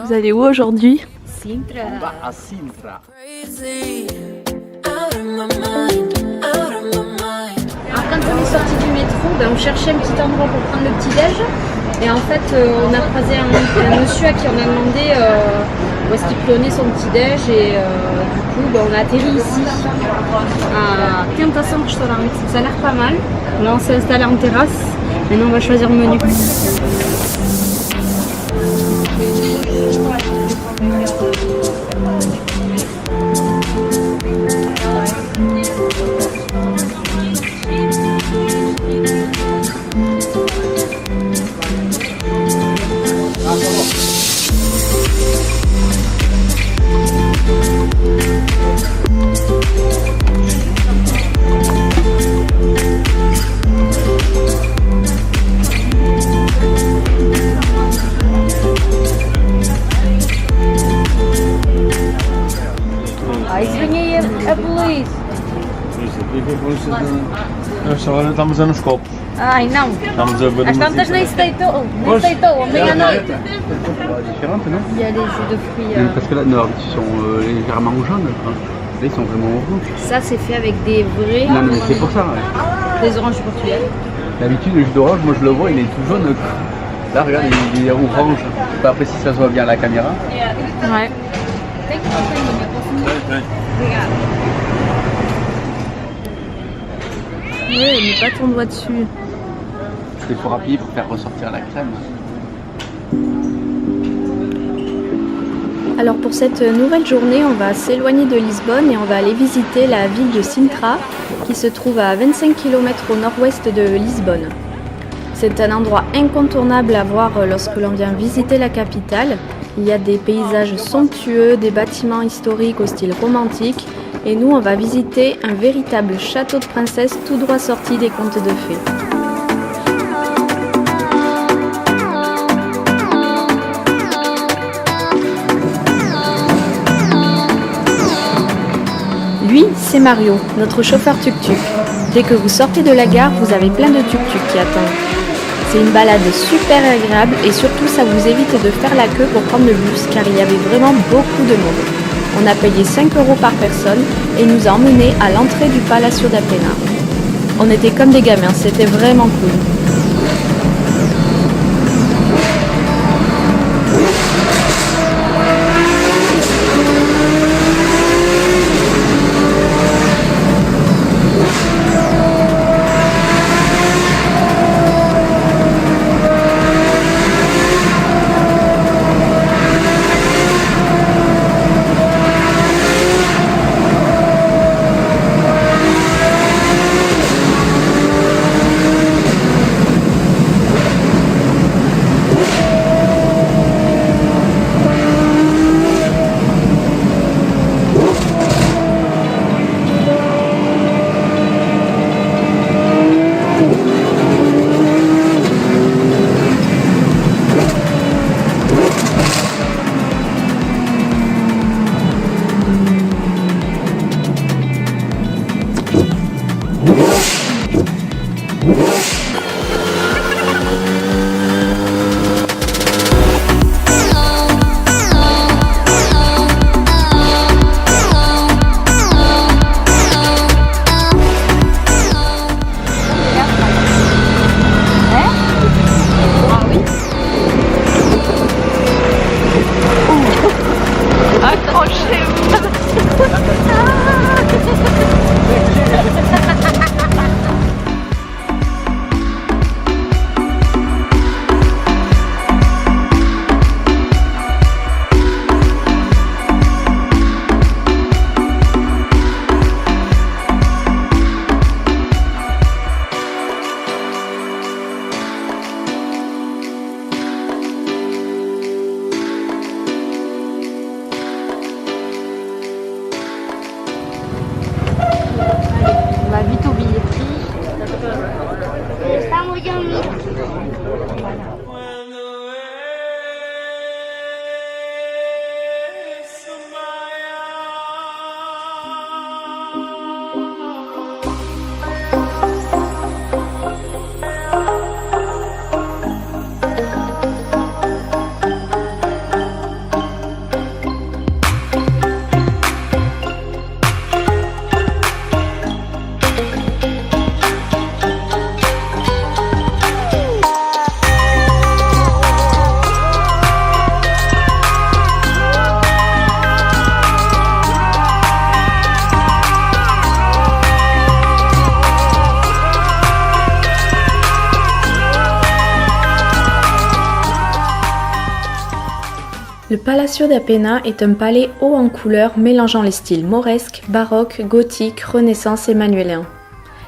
Vous allez où aujourd'hui? Sintra. On va à Sintra. Alors quand on est sorti du métro, on cherchait un petit endroit pour prendre le petit-déj. Et en fait, on a croisé un monsieur à qui on a demandé où est-ce qu'il prenait son petit-déj. Et du coup, on a atterri ici, à Tentação Restaurant. Ça a l'air pas mal. Là, on s'est installé en terrasse. Maintenant, on va choisir le menu. Agora estamos a nos copos. Ai, não. Estamos a ver Às tantas nem se deitou, meia-noite. Différente, non? Il y a les jus de fruits. Parce que là, non, ils sont légèrement jaunes. Là, ils sont vraiment rouges. Ça, c'est fait avec des vrais. Non, mais c'est pour ça. Ouais. Des oranges du Portugal. D'habitude, le jus d'orange, moi je le vois, il est tout jaune. Là, regarde, il est orange. Je sais pas après si ça se voit bien à la caméra. Ouais. Ouais, mais pas ton doigt dessus. Il faut appuyer pour faire ressortir la crème. Alors pour cette nouvelle journée, on va s'éloigner de Lisbonne et on va aller visiter la ville de Sintra qui se trouve à 25 km au nord-ouest de Lisbonne. C'est un endroit incontournable à voir lorsque l'on vient visiter la capitale. Il y a des paysages somptueux, des bâtiments historiques au style romantique et nous on va visiter un véritable château de princesse tout droit sorti des contes de fées. Lui, c'est Mario, notre chauffeur tuk-tuk. Dès que vous sortez de la gare, vous avez plein de tuk-tuk qui attendent. C'est une balade super agréable et surtout ça vous évite de faire la queue pour prendre le bus car il y avait vraiment beaucoup de monde. On a payé 5 € par personne et il nous a emmenés à l'entrée du Palacio da Pena. On était comme des gamins, c'était vraiment cool. Le Palacio d'Apena est un palais haut en couleurs mélangeant les styles mauresque, baroque, gothique, renaissance et manuélin.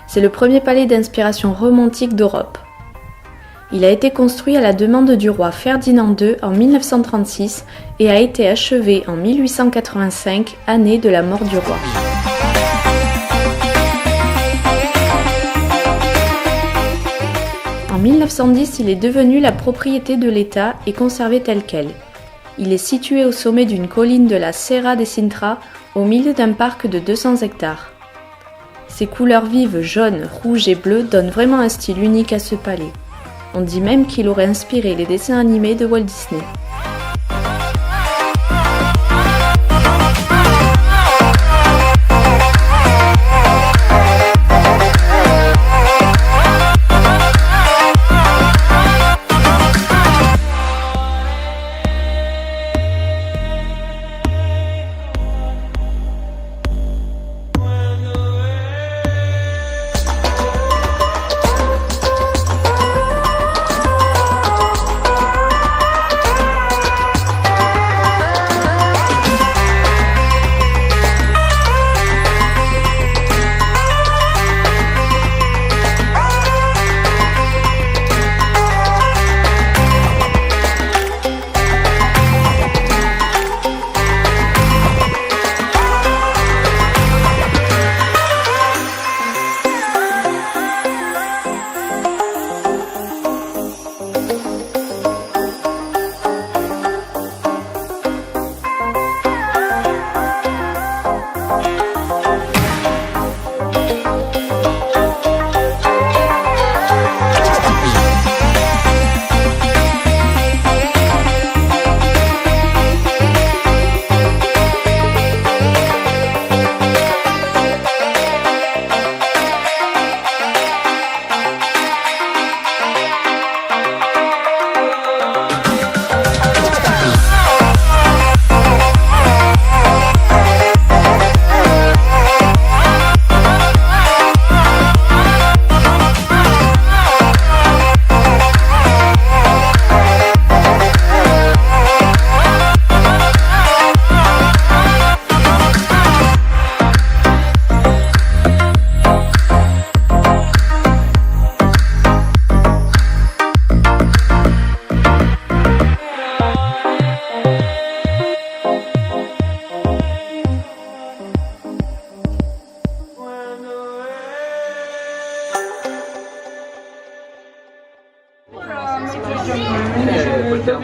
C'est le premier palais d'inspiration romantique d'Europe. Il a été construit à la demande du roi Ferdinand II en 1936 et a été achevé en 1885, année de la mort du roi. En 1910, il est devenu la propriété de l'État et conservé tel quel. Il est situé au sommet d'une colline de la Serra de Sintra, au milieu d'un parc de 200 hectares. Ses couleurs vives jaune, rouge et bleu donnent vraiment un style unique à ce palais. On dit même qu'il aurait inspiré les dessins animés de Walt Disney.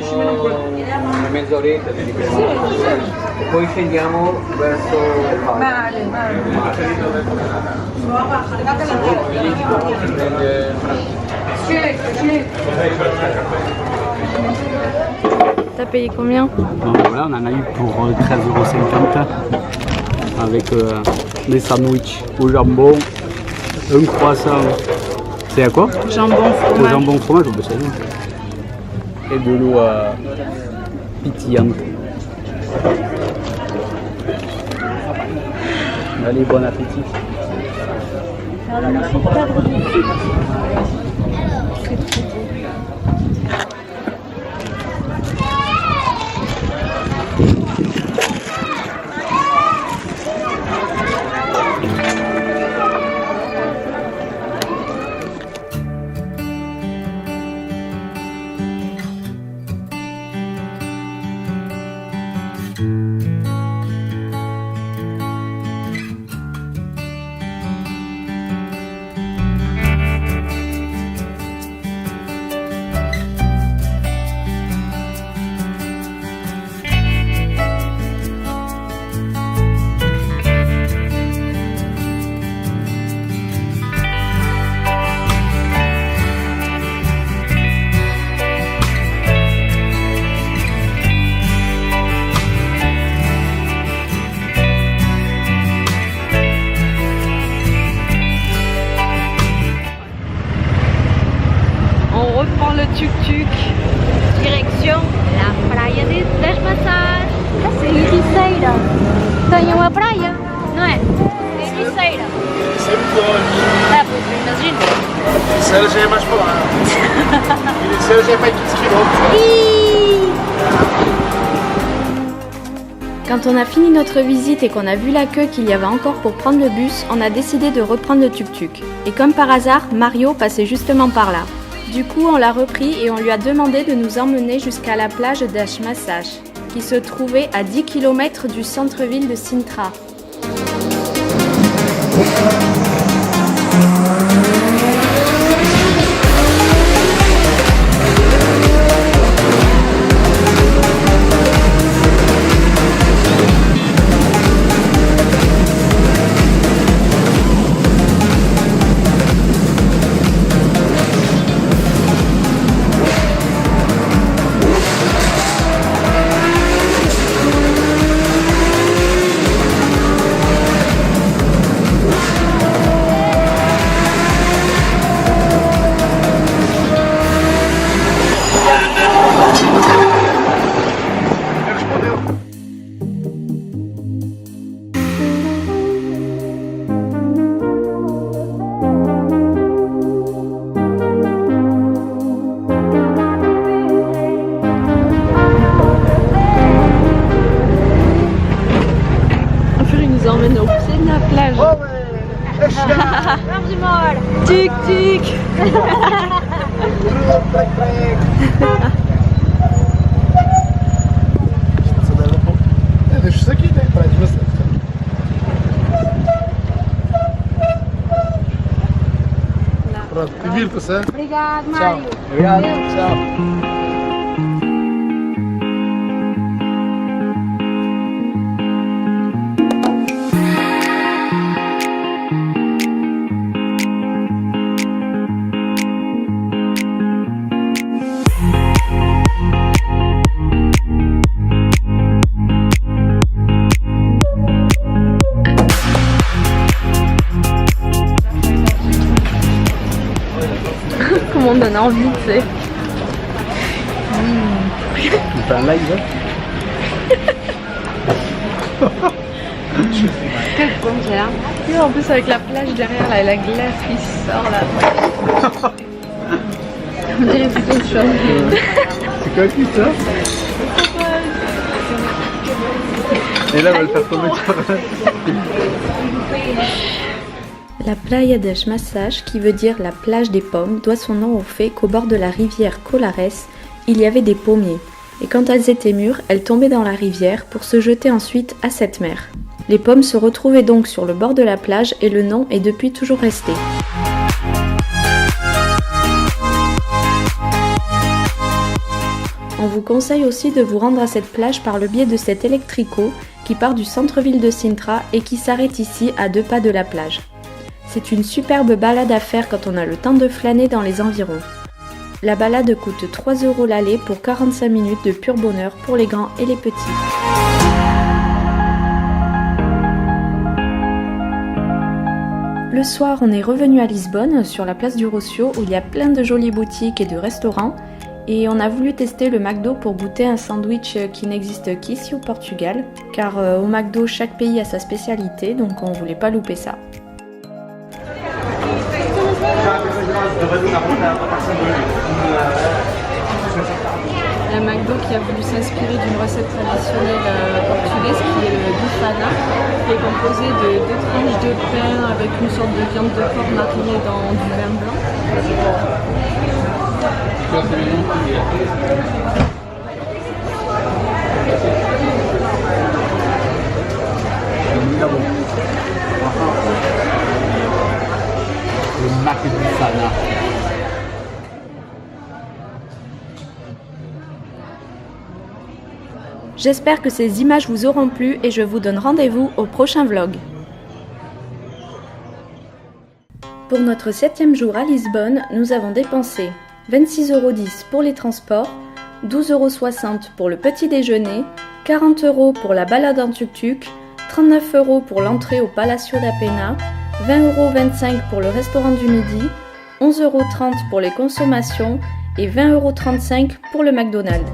Una mezz'oretta di e poi scendiamo verso il mare. T'as payé combien? Donc voilà, on en a eu pour 13,50 € avec des sandwichs au jambon, un croissant. C'est à quoi? Jambon Au fromage. jambon fromage, on peut savoir. Et de l'eau pétillante. Allez, bon appétit. tuk-tuk, direction la praia de das Maçãs. É Ericeira. Tem uma praia? Não é? Ericeira. Sempre longe. É, pois imagina. Ericeira já é mais para lá. Ericeira já é para 15 km. Ih! Quand on a fini notre visite et qu'on a vu la queue qu'il y avait encore pour prendre le bus, on a décidé de reprendre le tuk-tuk. Et comme par hasard, Mario passait justement par là. Du coup, on l'a repris et on lui a demandé de nous emmener jusqu'à la plage d'Ashmasash, qui se trouvait à 10 km du centre-ville de Sintra. Emmène au pied de la plage. Tic tic. Deixa isso aqui, né? Para de você. Pronto, divirta-se. Obrigado, Tchau. Mário. Obrigado. Tchau. Comment on donne envie, tu sais. Tu fais un live, Quel concert. Et en plus avec la plage derrière là, et la glace qui sort là. On dirait plutôt une chose. C'est quoi qui ça? Et là, on va le faire tomber sur La playa de Ashmasash, qui veut dire la plage des pommes, doit son nom au fait qu'au bord de la rivière Colares, il y avait des pommiers. Et quand elles étaient mûres, elles tombaient dans la rivière pour se jeter ensuite à cette mer. Les pommes se retrouvaient donc sur le bord de la plage et le nom est depuis toujours resté. On vous conseille aussi de vous rendre à cette plage par le biais de cet électrico qui part du centre-ville de Sintra et qui s'arrête ici à 2 pas de la plage. C'est une superbe balade à faire quand on a le temps de flâner dans les environs. La balade coûte 3 € l'aller pour 45 minutes de pur bonheur pour les grands et les petits. Le soir, on est revenu à Lisbonne, sur la place du Rocio, où il y a plein de jolies boutiques et de restaurants. Et on a voulu tester le McDo pour goûter un sandwich qui n'existe qu'ici au Portugal. Car au McDo, chaque pays a sa spécialité, donc on voulait pas louper ça. La McDo qui a voulu s'inspirer d'une recette traditionnelle portugaise qui est le bifana, qui est composé de 2 tranches de pain avec une sorte de viande de porc marinée dans du vin blanc. Le mac bifana. J'espère que ces images vous auront plu et je vous donne rendez-vous au prochain vlog. Pour notre 7e jour à Lisbonne, nous avons dépensé 26,10 € pour les transports, 12,60 € pour le petit déjeuner, 40 € pour la balade en tuk-tuk, 39 € pour l'entrée au Palacio da Pena, 20,25 € pour le restaurant du midi, 11,30 € pour les consommations et 20,35 € pour le McDonald's.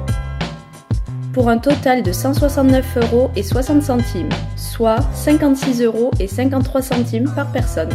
Pour un total de 169,60 €, soit 56,53 € par personne.